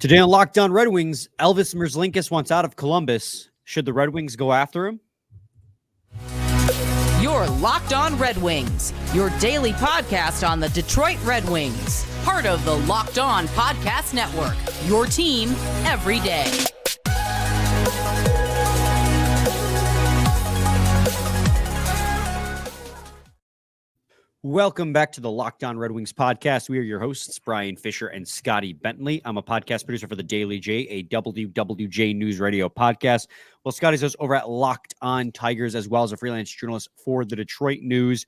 Today on Locked On Red Wings, Elvis Merzlikins wants out of Columbus. Should the Red Wings go after him? You're Locked On Red Wings, your daily podcast on the Detroit Red Wings. Part of the Locked On Podcast Network, your team every day. Welcome back to the Locked On Red Wings podcast. We are your hosts, Brian Fisher and Scotty Bentley. I'm a podcast producer for the Daily J, a WWJ News Radio podcast. Well, Scotty's host over at Locked On Tigers, as well as a freelance journalist for the Detroit News.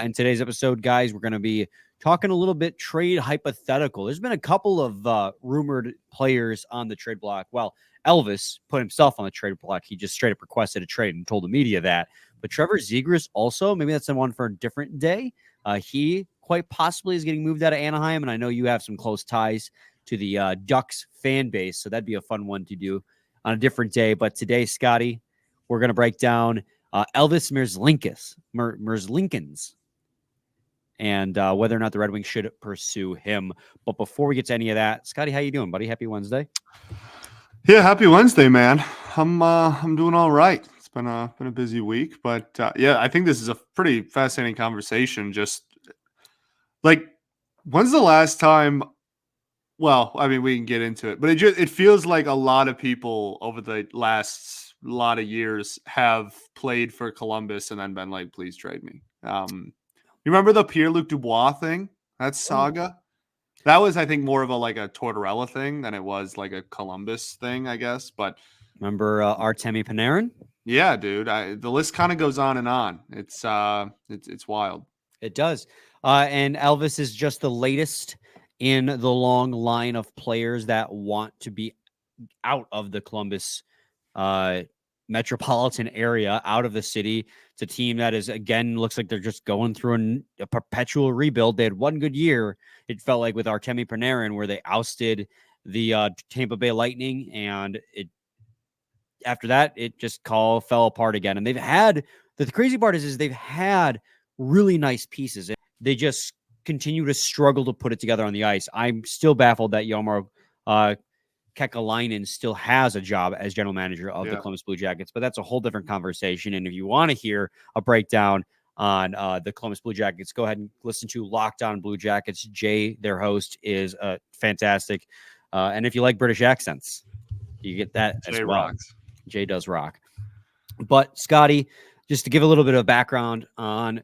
In today's episode, guys, we're going to be talking a little bit trade hypothetical. There's been a couple of rumored players on the trade block. Well, Elvis put himself on the trade block. He just straight up requested a trade and told the media that. But Trevor Zegras also, maybe that's the one for a different day. He quite possibly is getting moved out of Anaheim, and I know you have some close ties to the Ducks fan base, so that'd be a fun one to do on a different day. But today, Scotty, we're going to break down Elvis Merzlikins and whether or not the Red Wings should pursue him. But before we get to any of that, Scotty, how you doing, buddy? Happy Wednesday. Yeah, happy Wednesday, man. I'm doing all right. It's been a busy week, but yeah, I think this is a pretty fascinating conversation. Just like, when's the last time? Well, I mean, we can get into it, but it feels like a lot of people over the last lot of years have played for Columbus and then been like, "Please trade me." You remember the Pierre-Luc Dubois thing? That saga. That was, I think, more of a Tortorella thing than it was like a Columbus thing, I guess. But remember Artemi Panarin? Yeah, dude. The list kind of goes on and on. It's wild. It does. And Elvis is just the latest in the long line of players that want to be out of the Columbus metropolitan area, out of the city. It's a team that is, again, looks like they're just going through a perpetual rebuild. They had one good year, it felt like, with Artemi Panarin, where they ousted the Tampa Bay Lightning, and after that, it just fell apart again. And they've had, the crazy part is they've had really nice pieces. They just continue to struggle to put it together on the ice. I'm still baffled that Jarmo Kekalainen still has a job as general manager of the Columbus Blue Jackets, but that's a whole different conversation. And if you want to hear a breakdown on the Columbus Blue Jackets, go ahead and listen to Locked On Blue Jackets. Jay, their host, is fantastic. And if you like British accents, you get that Jay as well. Rocks. Jay does rock. But Scotty, just to give a little bit of background on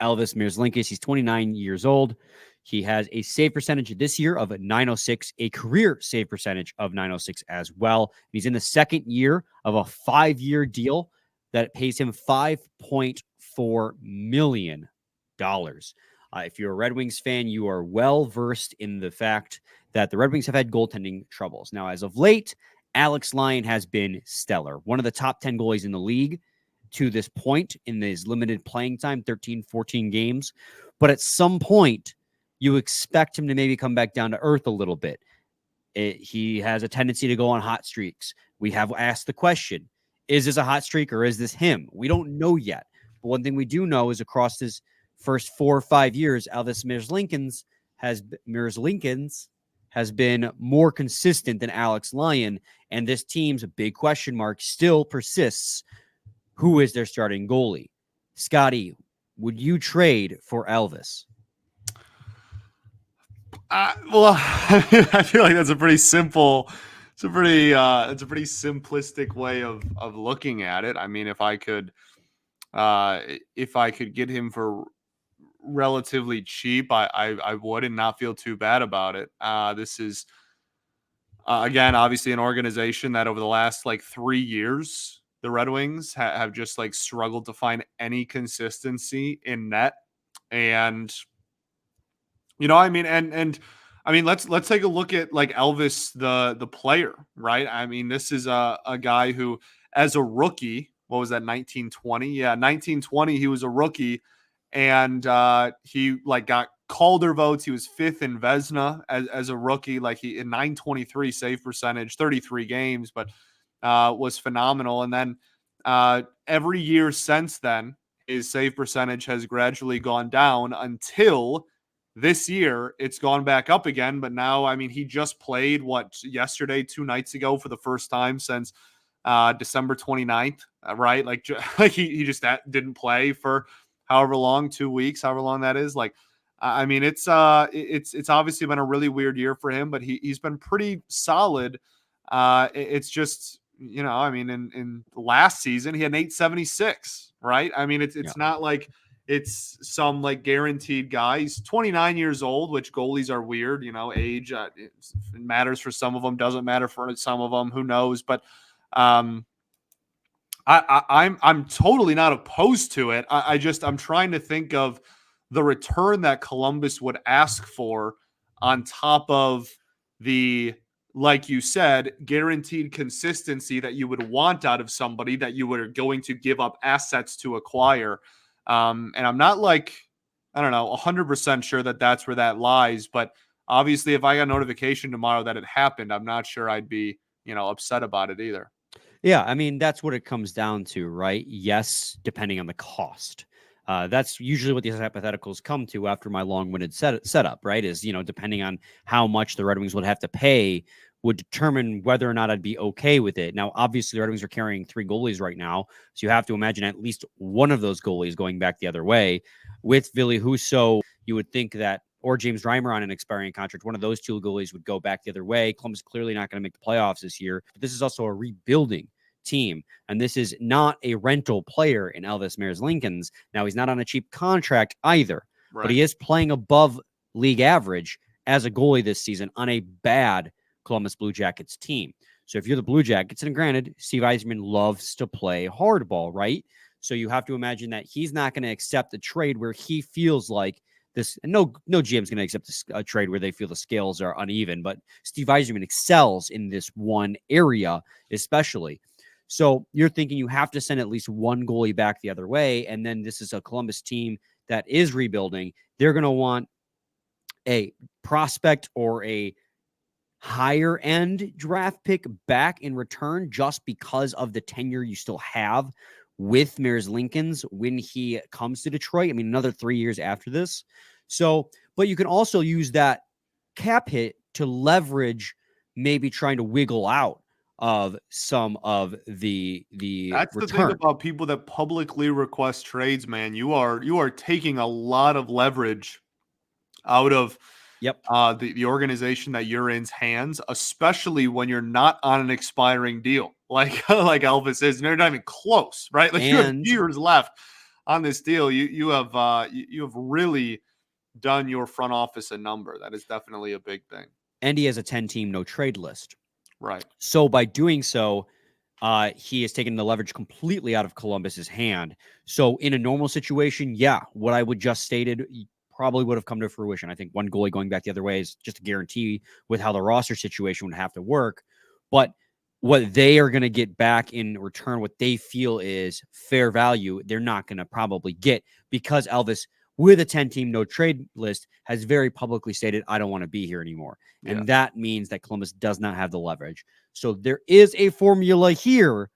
Elvis Merzlikins, he's 29 years old. He has a save percentage this year of 906, a career save percentage of 906 as well. He's in the second year of a 5-year deal that pays him $5.4 million. If you're a Red Wings fan, you are well versed in the fact that the Red Wings have had goaltending troubles. Now, as of late, Alex Lyon has been stellar. One of the top 10 goalies in the league to this point in his limited playing time, 13, 14 games. But at some point, you expect him to maybe come back down to earth a little bit. He has a tendency to go on hot streaks. We have asked the question, is this a hot streak or is this him? We don't know yet. But one thing we do know is across his first 4 or 5 years, Elvis Merzlikins has been more consistent than Alex Lyon, and this team's big question mark still persists. Who is their starting goalie? Scotty, would you trade for Elvis? Well, I feel like that's a pretty simple. It's a pretty simplistic way of looking at it. I mean, if I could get him for relatively cheap, I would and not feel too bad about it. This is again, obviously, an organization that over the last 3 years, the Red Wings have just struggled to find any consistency in net. And I mean, let's take a look at Elvis the player, right? I mean, this is a guy who, as a rookie, what was that, 1920? Yeah, 1920, he was a rookie, and he got Calder votes. He was 5th in Vezina as a rookie. He in 923 save percentage, 33 games, but was phenomenal. And then every year since then, his save percentage has gradually gone down until This year, it's gone back up again, but now, I mean, he just played yesterday, 2 nights ago for the first time since December 29th, right? Like, like he just didn't play for however long, 2 weeks, however long that is. Like, I mean, it's obviously been a really weird year for him, but he's been pretty solid. It's just, I mean, in last season he had an 876, right? I mean, it's not like it's some like guaranteed guy. He's 29 years old, which goalies are weird, age it matters for some of them, doesn't matter for some of them, who knows? But I'm totally not opposed to it. I'm trying to think of the return that Columbus would ask for on top of the, like you said, guaranteed consistency that you would want out of somebody that you were going to give up assets to acquire. And I'm not like, I don't know, 100% sure that that's where that lies. But obviously, if I got notification tomorrow that it happened, I'm not sure I'd be, upset about it either. Yeah, I mean, that's what it comes down to, right? Yes, depending on the cost. That's usually what these hypotheticals come to after my long-winded setup, right? Is, depending on how much the Red Wings would have to pay would determine whether or not I'd be okay with it. Now, obviously, the Red Wings are carrying 3 goalies right now, so you have to imagine at least one of those goalies going back the other way. With Ville Husso, you would think that, or James Reimer on an expiring contract, one of those 2 goalies would go back the other way. Columbus clearly not going to make the playoffs this year, but this is also a rebuilding team, and this is not a rental player in Elvis Merzlikins. Now, he's not on a cheap contract either, right, but he is playing above league average as a goalie this season on a bad Columbus Blue Jackets team. So if you're the Blue Jackets, and granted, Steve Yzerman loves to play hardball, right? So you have to imagine that he's not going to accept a trade where he feels like this. And no GM's going to accept a trade where they feel the scales are uneven, but Steve Yzerman excels in this one area, especially. So you're thinking you have to send at least one goalie back the other way. And then this is a Columbus team that is rebuilding. They're going to want a prospect or a higher end draft pick back in return just because of the tenure you still have with Merzlikins when he comes to Detroit. I mean, another 3 years after this. So, but you can also use that cap hit to leverage maybe trying to wiggle out of some of the that's return. The thing about people that publicly request trades, man. You are taking a lot of leverage out of the organization that you're in's hands, especially when you're not on an expiring deal like Elvis is. And they're not even close, right? Like you have years left on this deal. You have really done your front office a number. That is definitely a big thing. And he has a 10-team no trade list. Right. So by doing so, he has taken the leverage completely out of Columbus's hand. So in a normal situation, what I would just stated probably would have come to fruition. I think one goalie going back the other way is just a guarantee with how the roster situation would have to work. But what they are going to get back in return, what they feel is fair value, they're not going to probably get, because Elvis, with a 10-team no trade list, has very publicly stated, I don't want to be here anymore. And that means that Columbus does not have the leverage. So there is a formula here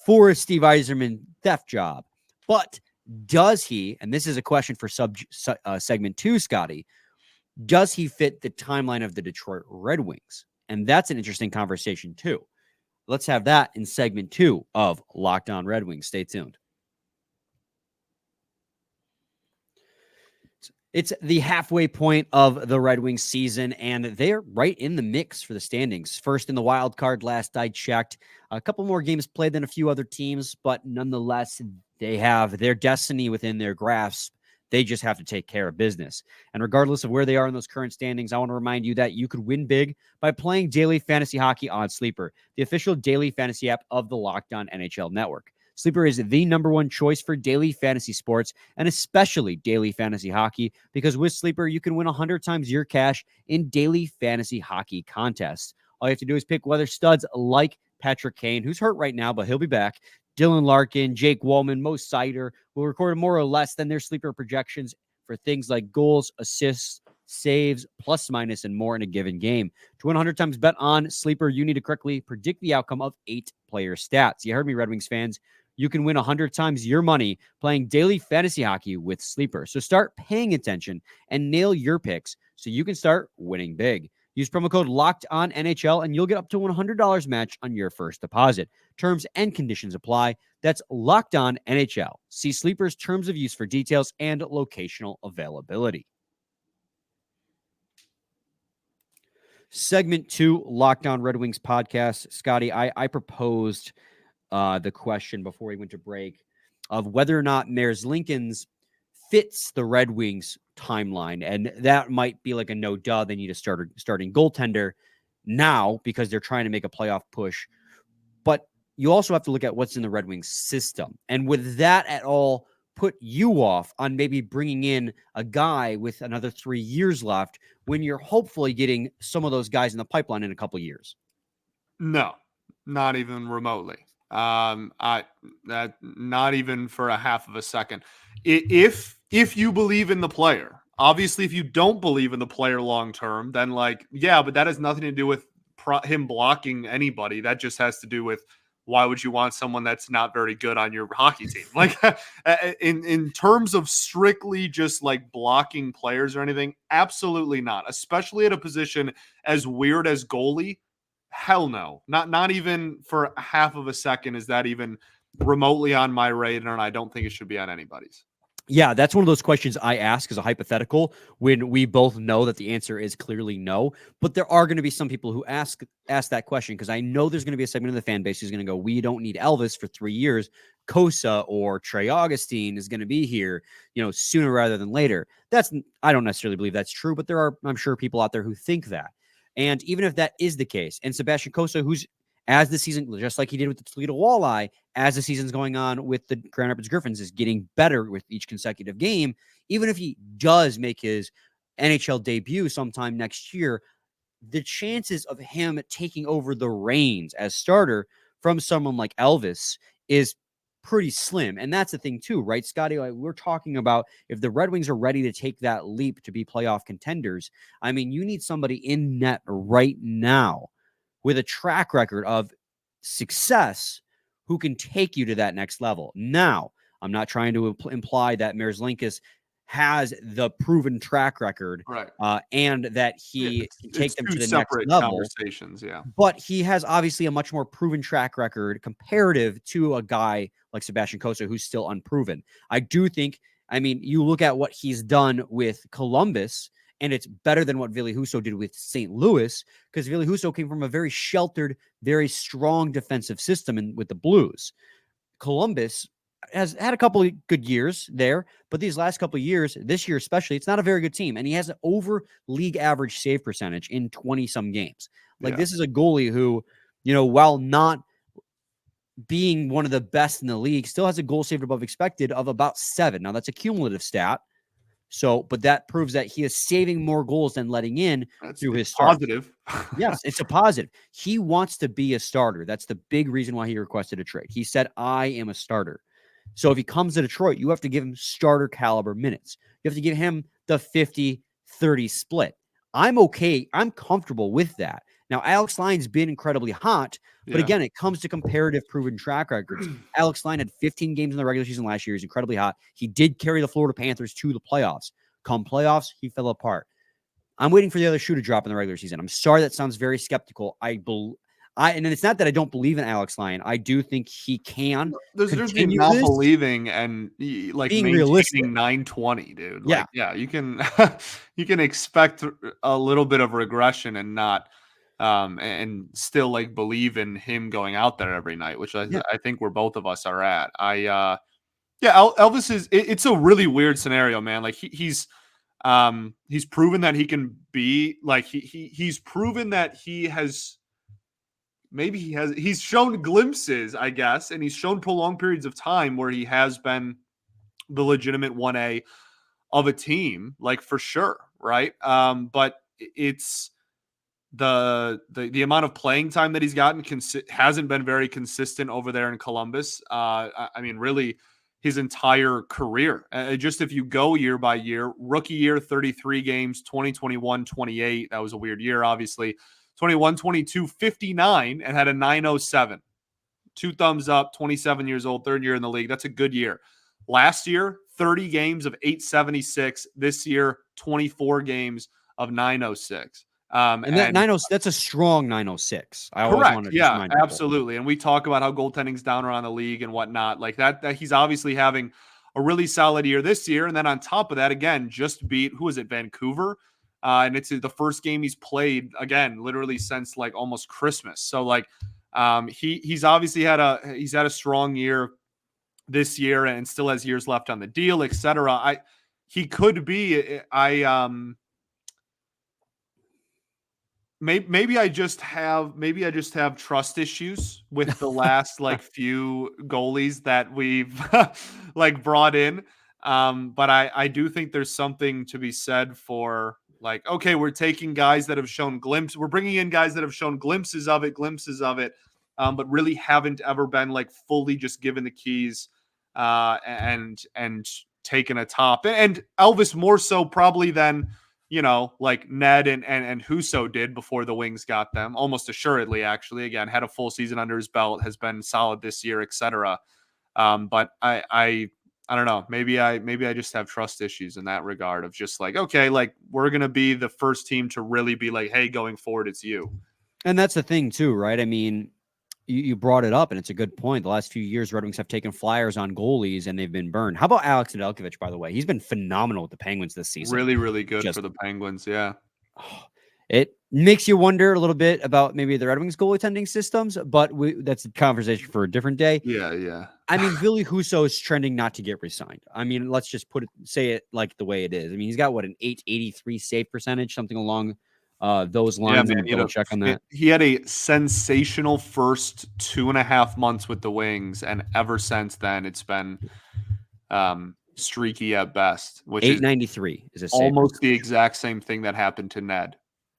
for a Steve Yzerman theft job. But does he, and this is a question for segment 2, Scotty, does he fit the timeline of the Detroit Red Wings? And that's an interesting conversation too. Let's have that in segment 2 of Locked On Red Wings. Stay tuned. It's the halfway point of the Red Wings season, and they're right in the mix for the standings. First in the wild card, last I checked. A couple more games played than a few other teams, but nonetheless, they have their destiny within their grasp. They just have to take care of business. And regardless of where they are in those current standings, I want to remind you that you could win big by playing daily fantasy hockey on Sleeper, the official daily fantasy app of the Locked On NHL Network. Sleeper is the number one choice for daily fantasy sports, and especially daily fantasy hockey, because with Sleeper, you can win 100 times your cash in daily fantasy hockey contests. All you have to do is pick whether studs like Patrick Kane, who's hurt right now, but he'll be back, Dylan Larkin, Jake Wallman, Mo Sider will record more or less than their Sleeper projections for things like goals, assists, saves, plus minus, and more in a given game. To win 100 times bet on Sleeper, you need to correctly predict the outcome of 8 player stats. You heard me, Red Wings fans. you can win 100 times your money playing daily fantasy hockey with Sleeper. So start paying attention and nail your picks so you can start winning big. Use promo code LOCKEDONNHL and you'll get up to $100 match on your first deposit. Terms and conditions apply. That's Locked On NHL. See Sleeper's terms of use for details and locational availability. Segment 2, Locked On Red Wings podcast. Scotty, I proposed the question before we went to break of whether or not Merzlikins fits the Red Wings timeline. And that might be like a no duh. They need a starting goaltender now because they're trying to make a playoff push. But you also have to look at what's in the Red Wings system. And would that at all put you off on maybe bringing in a guy with another 3 years left when you're hopefully getting some of those guys in the pipeline in a couple of years? No, not even remotely. Not even for a half of a second. If you believe in the player, obviously, if you don't believe in the player long term, then but that has nothing to do with him blocking anybody. That just has to do with why would you want someone that's not very good on your hockey team? Like in terms of strictly just like blocking players or anything, absolutely not. Especially at a position as weird as goalie. Hell no. Not even for half of a second is that even remotely on my radar, and I don't think it should be on anybody's. Yeah, that's one of those questions I ask as a hypothetical when we both know that the answer is clearly no. But there are going to be some people who ask that question because I know there's going to be a segment of the fan base who's going to go, we don't need Elvis for 3 years. Kosa or Trey Augustine is going to be here, sooner rather than later. I don't necessarily believe that's true, but there are, I'm sure, people out there who think that. And even if that is the case, and Sebastian Kosa, who's as the season, just like he did with the Toledo Walleye, as the season's going on with the Grand Rapids Griffins, is getting better with each consecutive game. Even if he does make his NHL debut sometime next year, the chances of him taking over the reins as starter from someone like Elvis is pretty slim. And that's the thing too, right, Scotty? Like we're talking about if the Red Wings are ready to take that leap to be playoff contenders, I mean, you need somebody in net right now with a track record of success who can take you to that next level. Now, I'm not trying to imply that Merzlikins has the proven track record, right? And that he can take them to the next level. Conversations, yeah. But he has obviously a much more proven track record comparative to a guy like Sebastian Kosa, who's still unproven. I do think, you look at what he's done with Columbus, and it's better than what Ville Husso did with St. Louis, because Ville Husso came from a very sheltered, very strong defensive system with the Blues. Columbus has had a couple of good years there, but these last couple of years, this year especially, it's not a very good team. And he has an over league average save percentage in 20-some games. This is a goalie who, while not being one of the best in the league, still has a goal saved above expected of about 7. Now, that's a cumulative stat. So, but that proves that he is saving more goals than letting in through his start. Positive. Yes, it's a positive. He wants to be a starter. That's the big reason why he requested a trade. He said, I am a starter. So if he comes to Detroit, you have to give him starter caliber minutes. You have to give him the 50-30 split. I'm okay. I'm comfortable with that. Now, Alex Lyon's been incredibly hot, but again, it comes to comparative proven track records. Alex Lyon had 15 games in the regular season last year. He's incredibly hot. He did carry the Florida Panthers to the playoffs. Come playoffs, he fell apart. I'm waiting for the other shoe to drop in the regular season. I'm sorry that sounds very skeptical. And it's not that I don't believe in Alex Lyon. I do think he can. There's not believing and being maintaining realistic. 920, dude. You can you can expect a little bit of regression and not and still believe in him going out there every night, which I think where both of us are at. Elvis is it's a really weird scenario, man. He's proven that he can be he's proven that he has. Maybe he's shown glimpses, I guess, and he's shown prolonged periods of time where he has been the legitimate 1A of a team, for sure, right? But it's the amount of playing time that he's gotten hasn't been very consistent over there in Columbus. Really his entire career. Just if you go year by year, rookie year, 33 games, 2021, 28. That was a weird year, obviously. 21, 22, 59, and had a 907. 2 thumbs up, 27 years old, third year in the league. That's a good year. Last year, 30 games of 876. This year, 24 games of 906. And that 90, that's a strong 906. I always Correct. want to just Yeah, remind people. absolutely. And we talk about how goaltending's down around the league and whatnot. Like that he's obviously having a really solid year this year. And then on top of that, again, just beat, who is it, Vancouver? And it's the first game he's played, again, literally since like almost Christmas. So like he's obviously had a strong year this year and still has years left on the deal, etc. He could be Maybe I just have trust issues with the last like few goalies that we've like brought in. But I do think there's something to be said for like, okay, we're taking guys that have shown we're bringing in guys that have shown glimpses of it, but really haven't ever been like fully just given the keys and taken a top. And Elvis more so probably than like Ned and Husso did before the Wings got them, almost assuredly, actually. Again, had a full season under his belt, has been solid this year, etc. But I don't know. Maybe I just have trust issues in that regard of just like, okay, like we're gonna be the first team to really be like, hey, going forward, it's you. And that's the thing too, right? I mean, you brought it up, and it's a good point. The last few years, Red Wings have taken flyers on goalies, and they've been burned. How about Alex Nedeljkovic, by the way? He's been phenomenal with the Penguins this season. Really, really good for the Penguins, yeah. It makes you wonder a little bit about maybe the Red Wings goaltending systems, but that's a conversation for a different day. Yeah. I mean, Ville Husso is trending not to get re-signed. I mean, let's just say it like the way it is. I mean, he's got what, an 883 save percentage, something along those lines. Yeah, man, double check on that. He had a sensational first 2.5 months with the Wings, and ever since then, it's been streaky at best. Which 893 is a almost the exact same thing that happened to Ned.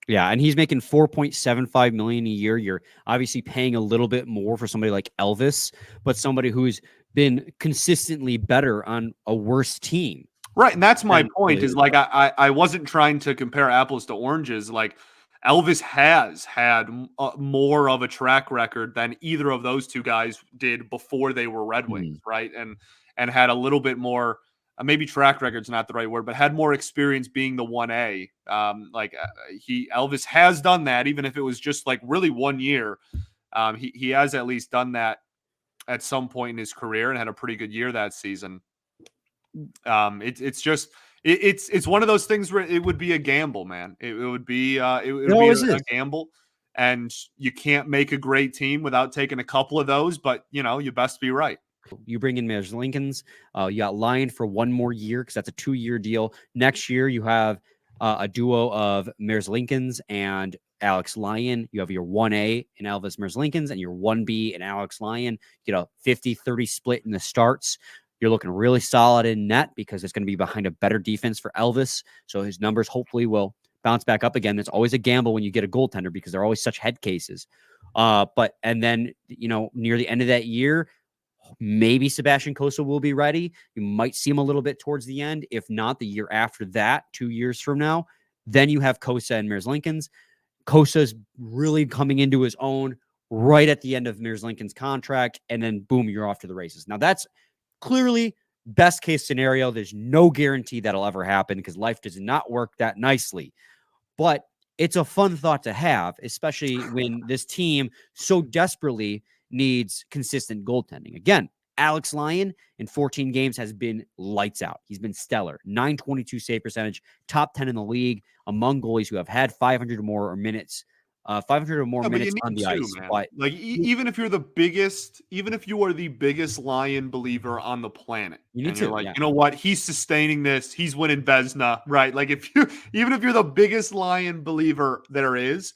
Yeah, and he's making $4.75 million a year. You're obviously paying a little bit more for somebody like Elvis, but somebody who's been consistently better on a worse team. Right, and that's my point. Is like I wasn't trying to compare apples to oranges. Like Elvis has had more of a track record than either of those two guys did before they were Red Wings, right? And had a little bit more. Maybe track record's not the right word, but had more experience being the 1A. Elvis has done that, even if it was just like really 1 year. He has at least done that at some point in his career and had a pretty good year that season. It's one of those things where it would be a gamble, man. It would be a gamble, and you can't make a great team without taking a couple of those. But you best be right. You bring in Merzlikins. You got Lyon for 1 more year because that's a 2-year deal. Next year, you have a duo of Merzlikins and Alex Lyon. You have your 1A in Elvis Merzlikins and your 1B in Alex Lyon. You get a 50-30 split in the starts. You're looking really solid in net because it's going to be behind a better defense for Elvis. So his numbers hopefully will bounce back up again. It's always a gamble when you get a goaltender because they're always such head cases. And then, near the end of that year, maybe Sebastian Cossa will be ready. You might see him a little bit towards the end. If not, the year after that, 2 years from now, then you have Cossa and Merzlikins. Kossa's really coming into his own right at the end of Merzlikins' contract, and then boom, you're off to the races. Now that's clearly best case scenario. There's no guarantee that'll ever happen because life does not work that nicely. But it's a fun thought to have, especially when this team so desperately needs consistent goaltending. Again, Alex Lyon in 14 games has been lights out. He's been stellar. 922 save percentage, top 10 in the league among goalies who have had 500 or more minutes. 500 or more minutes on the ice. Man. But like even if you are the biggest Lyon believer on the planet, you know what? He's sustaining this. He's winning Vezina, right? Like even if you're the biggest Lyon believer there is,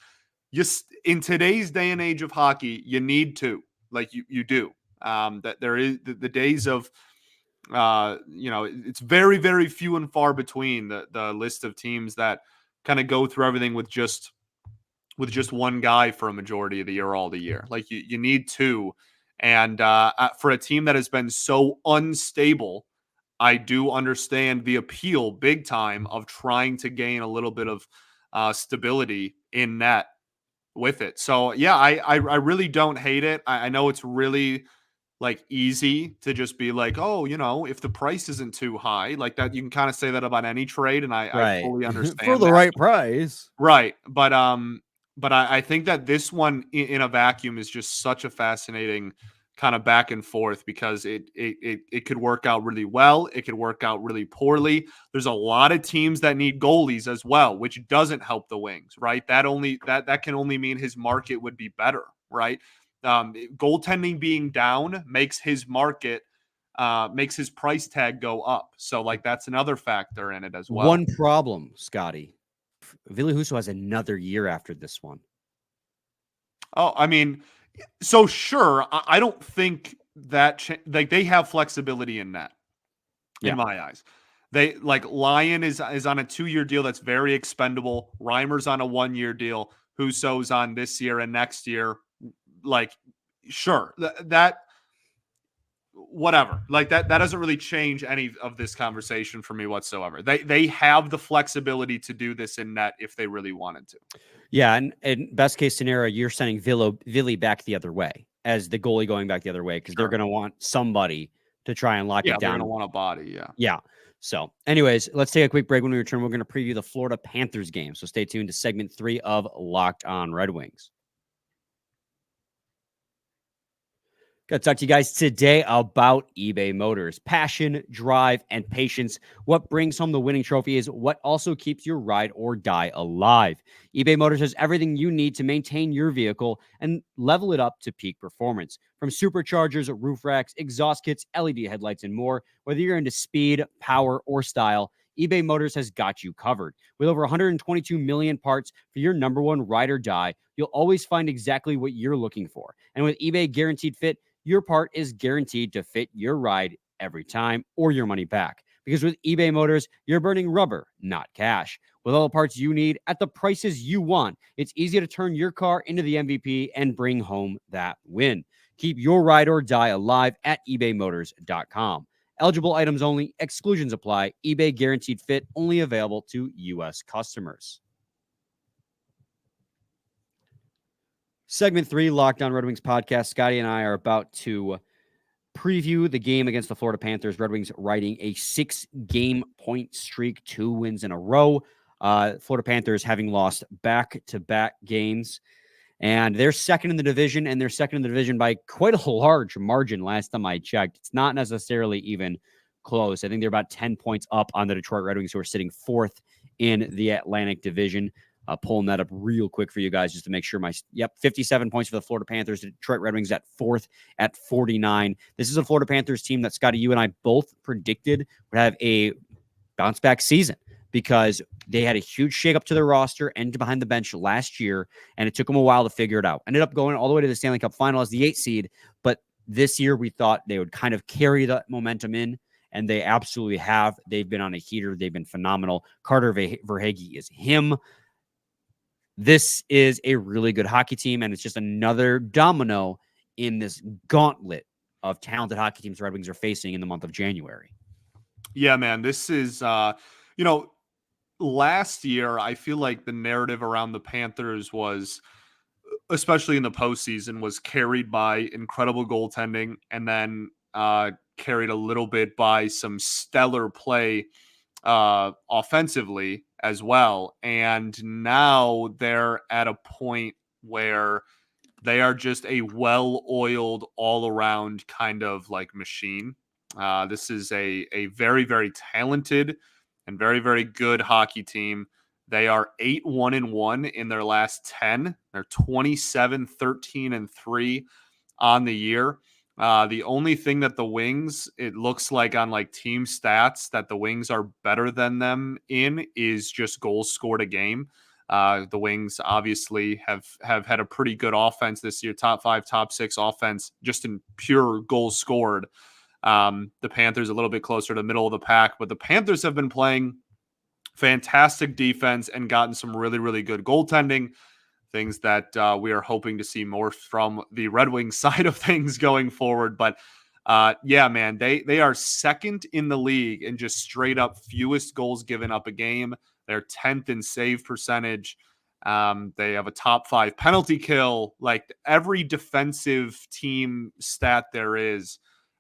just in today's day and age of hockey, you need to, like you do. That there is the days of, it's very, very few and far between the list of teams that kind of go through everything with just one guy for a majority of the year, all the year. Like you need two. And for a team that has been so unstable, I do understand the appeal big time of trying to gain a little bit of stability in net with it. So yeah, I really don't hate it. I know it's really like easy to just be like, oh, if the price isn't too high, like that, you can kind of say that about any trade, and I Right. fully For understand the that. right price. Right. But I think that this one in a vacuum is just such a fascinating kind of back and forth because it could work out really well. It could work out really poorly. There's a lot of teams that need goalies as well, which doesn't help the Wings, right? That can only mean his market would be better, right? Goaltending being down makes his market makes his price tag go up. So like that's another factor in it as well. One problem, Scotty. Ville Husso has another year after this one. Oh, I mean, so sure, I don't think that like they have flexibility in that. Yeah. In my eyes, they like Lyon is on a 2-year deal that's very expendable. Reimer's on a 1-year deal. Husso's on this year and next year. Like, sure, that whatever. Like that doesn't really change any of this conversation for me whatsoever. They have the flexibility to do this in net if they really wanted to. Yeah, and best case scenario, you're sending Ville back the other way as the goalie going back the other way because they're Sure. going to want somebody to try and lock Yeah, it they're down. gonna want a body. Yeah. Yeah. So, anyways, let's take a quick break. When we return, we're going to preview the Florida Panthers game. So stay tuned to segment 3 of Locked On Red Wings. Got to talk to you guys today about eBay Motors. Passion, drive, and patience. What brings home the winning trophy is what also keeps your ride or die alive. eBay Motors has everything you need to maintain your vehicle and level it up to peak performance. From superchargers, roof racks, exhaust kits, LED headlights, and more, whether you're into speed, power, or style, eBay Motors has got you covered. With over 122 million parts for your number one ride or die, you'll always find exactly what you're looking for. And with eBay Guaranteed Fit, your part is guaranteed to fit your ride every time or your money back. Because with eBay Motors, you're burning rubber, not cash. With all the parts you need at the prices you want, it's easy to turn your car into the MVP and bring home that win. Keep your ride or die alive at ebaymotors.com. Eligible items only, exclusions apply. eBay Guaranteed Fit only available to U.S. customers. Segment 3, Locked On Red Wings podcast. Scotty and I are about to preview the game against the Florida Panthers. Red Wings riding a 6-game point streak, 2 wins in a row. Florida Panthers having lost back-to-back games. And they're second in the division, and they're second in the division by quite a large margin last time I checked. It's not necessarily even close. I think they're about 10 points up on the Detroit Red Wings, who are sitting 4th in the Atlantic Division. Pulling that up real quick for you guys just to make sure 57 points for the Florida Panthers. The Detroit Red Wings at 4th at 49. This is a Florida Panthers team that, Scotty, you and I both predicted would have a bounce-back season because they had a huge shakeup to their roster and behind the bench last year, and it took them a while to figure it out. Ended up going all the way to the Stanley Cup final as the 8th seed, but this year we thought they would kind of carry that momentum in, and they absolutely have. They've been on a heater. They've been phenomenal. Carter Verhaeghe is him. This is a really good hockey team, and it's just another domino in this gauntlet of talented hockey teams the Red Wings are facing in the month of January. Yeah, man, this is, last year, I feel like the narrative around the Panthers was, especially in the postseason, was carried by incredible goaltending and then carried a little bit by some stellar play offensively as well. And now they're at a point where they are just a well-oiled all-around kind of like machine. This is a very, very talented and very, very good hockey team. They are 8-1-1 in their last 10. They're 27-13-3 on the year. The only thing that the Wings, it looks like on like team stats that the Wings are better than them in is just goals scored a game. The Wings obviously have had a pretty good offense this year, top 5, top 6 offense, just in pure goals scored. The Panthers a little bit closer to the middle of the pack, but the Panthers have been playing fantastic defense and gotten some really, really good goaltending. Things that we are hoping to see more from the Red Wings side of things going forward. But yeah, man, they are second in the league in just straight up fewest goals given up a game. They're 10th in save percentage. They have a top 5 penalty kill. Like every defensive team stat there is,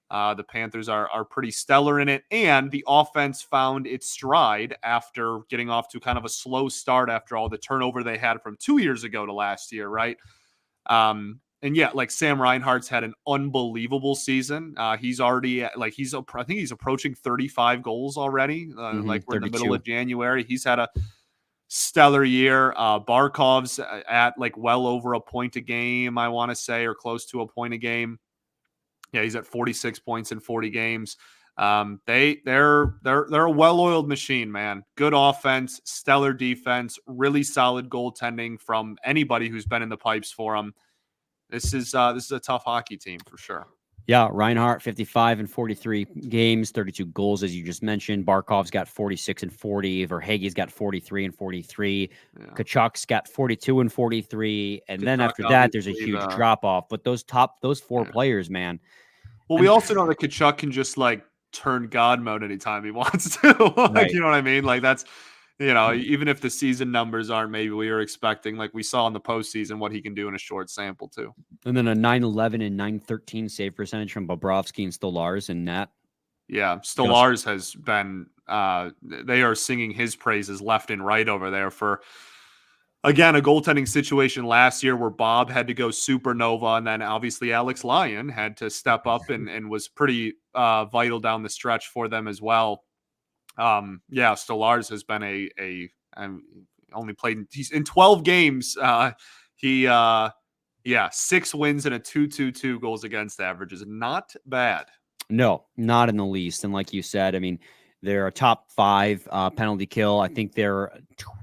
the Panthers are pretty stellar in it. And the offense found its stride after getting off to kind of a slow start after all the turnover they had from 2 years ago to last year, right? And yeah, like Sam Reinhart's had an unbelievable season. He's already I think he's approaching 35 goals already. Like we're in the middle of January. He's had a stellar year. Barkov's at like well over a point a game, I want to say, or close to a point a game. Yeah, he's at 46 points in 40 games. They're a well-oiled machine, man. Good offense, stellar defense, really solid goaltending from anybody who's been in the pipes for them. This is a tough hockey team for sure. Yeah, Reinhart 55 and 43 games, 32 goals as you just mentioned. Barkov's got 46 and 40. Verhaeghe's got 43 and 43. Yeah. Kachuk's got 42 and 43. And then after that, there's a huge drop off. But those 4 players, man. Well, we also know that Kachuk can just like turn God mode anytime he wants to. Right. You know what I mean? Like that's, even if the season numbers aren't maybe we were expecting, like we saw in the postseason, what he can do in a short sample too. And then a 911 and 913 save percentage from Bobrovsky and Stolarz in net. Yeah, Stolarz has been they are singing his praises left and right over there for, again, a goaltending situation last year where Bob had to go supernova, and then obviously Alex Lyon had to step up and was pretty vital down the stretch for them as well. Stolarz has been only played he's in 12 games. He 6 wins and a 2.22 goals against average is not bad. No, not in the least. And like you said, I mean, they're a top 5 penalty kill. I think they're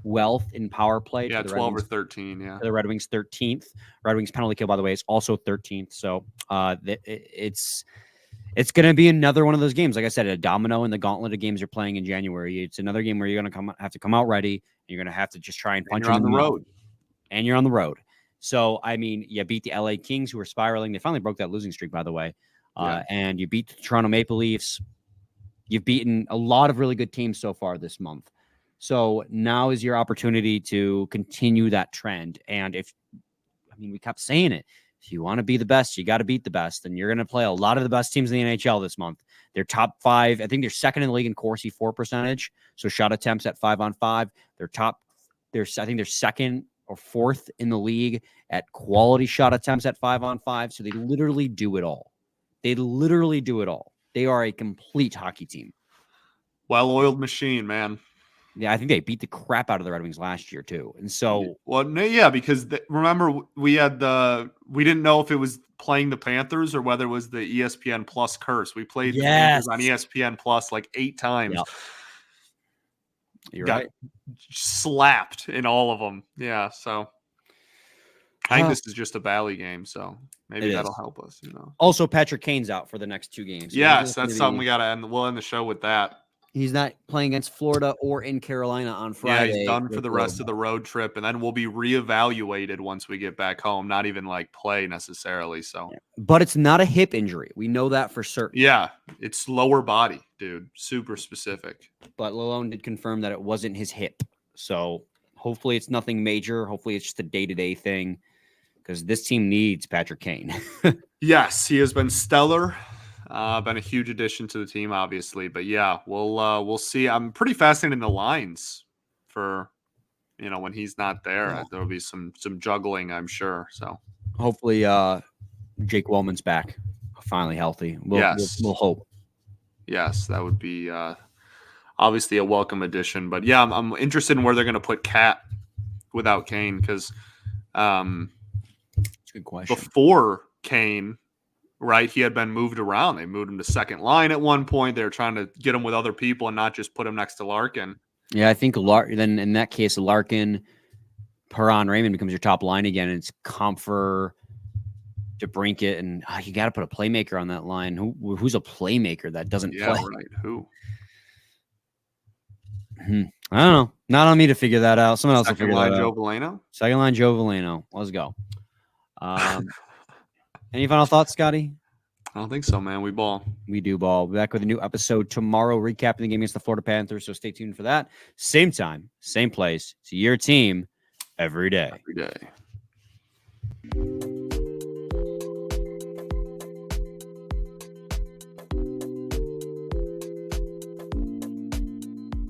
12th in power play. Yeah, 12 or 13. Yeah, the Red Wings 13th. Red Wings penalty kill, by the way, is also 13th. So it's going to be another one of those games. Like I said, a domino in the gauntlet of games you're playing in January. It's another game where you're going to have to come out ready. You're going to have to just try and punch on the road. And you're on the road. So, I mean, you beat the LA Kings, who are spiraling. They finally broke that losing streak, by the way. And you beat the Toronto Maple Leafs. You've beaten a lot of really good teams so far this month. So now is your opportunity to continue that trend. And we kept saying it. If you want to be the best, you got to beat the best. And you're going to play a lot of the best teams in the NHL this month. They're top 5. I think they're second in the league in Corsi for percentage. So shot attempts at 5-on-5. I think they're second or 4th in the league at quality shot attempts at 5-on-5. So they literally do it all. They are a complete hockey team. Well-oiled machine, man. Yeah, I think they beat the crap out of the Red Wings last year too. And so, because remember we didn't know if it was playing the Panthers or whether it was the ESPN Plus curse. We played the Panthers on ESPN Plus like 8 times. Yep. You're right. Slapped in all of them. Yeah, so I think this is just a Bally game, so maybe that'll help us. Also, Patrick Kane's out for the next 2 games. So yes, that's something we got to end. We'll end the show with that. He's not playing against Florida or in Carolina on Friday. Yeah, he's done for the rest of the road trip, and then we'll be reevaluated once we get back home. Not even like play necessarily. So, but it's not a hip injury. We know that for certain. Yeah, it's lower body, dude. Super specific. But Lalone did confirm that it wasn't his hip. So hopefully it's nothing major. Hopefully it's just a day-to-day thing, because this team needs Patrick Kane. Yes, he has been stellar. Been a huge addition to the team, obviously. But yeah, we'll see. I'm pretty fascinated in the lines for, when he's not there. Yeah. There'll be some juggling, I'm sure. So hopefully Jake Wellman's back, finally healthy. We'll hope. Yes, that would be obviously a welcome addition. But yeah, I'm interested in where they're going to put Cat without Kane, because that's a good question. Before Kane, right, he had been moved around. They moved him to second line at one point. They were trying to get him with other people and not just put him next to Larkin. Yeah, I think then in that case, Larkin, Perron, Raymond becomes your top line again. And it's Comfer, DeBrincat, and you got to put a playmaker on that line. Who's a playmaker that doesn't play? Right. Who? I don't know. Not on me to figure that out. Someone else will figure that out. Joe Veleno? Second line, Joe Veleno. Let's go. Any final thoughts, Scotty? I don't think so, man. We ball. We do ball. We'll be back with a new episode tomorrow, recapping the game against the Florida Panthers. So stay tuned for that. Same time, same place. It's your team every day. every day.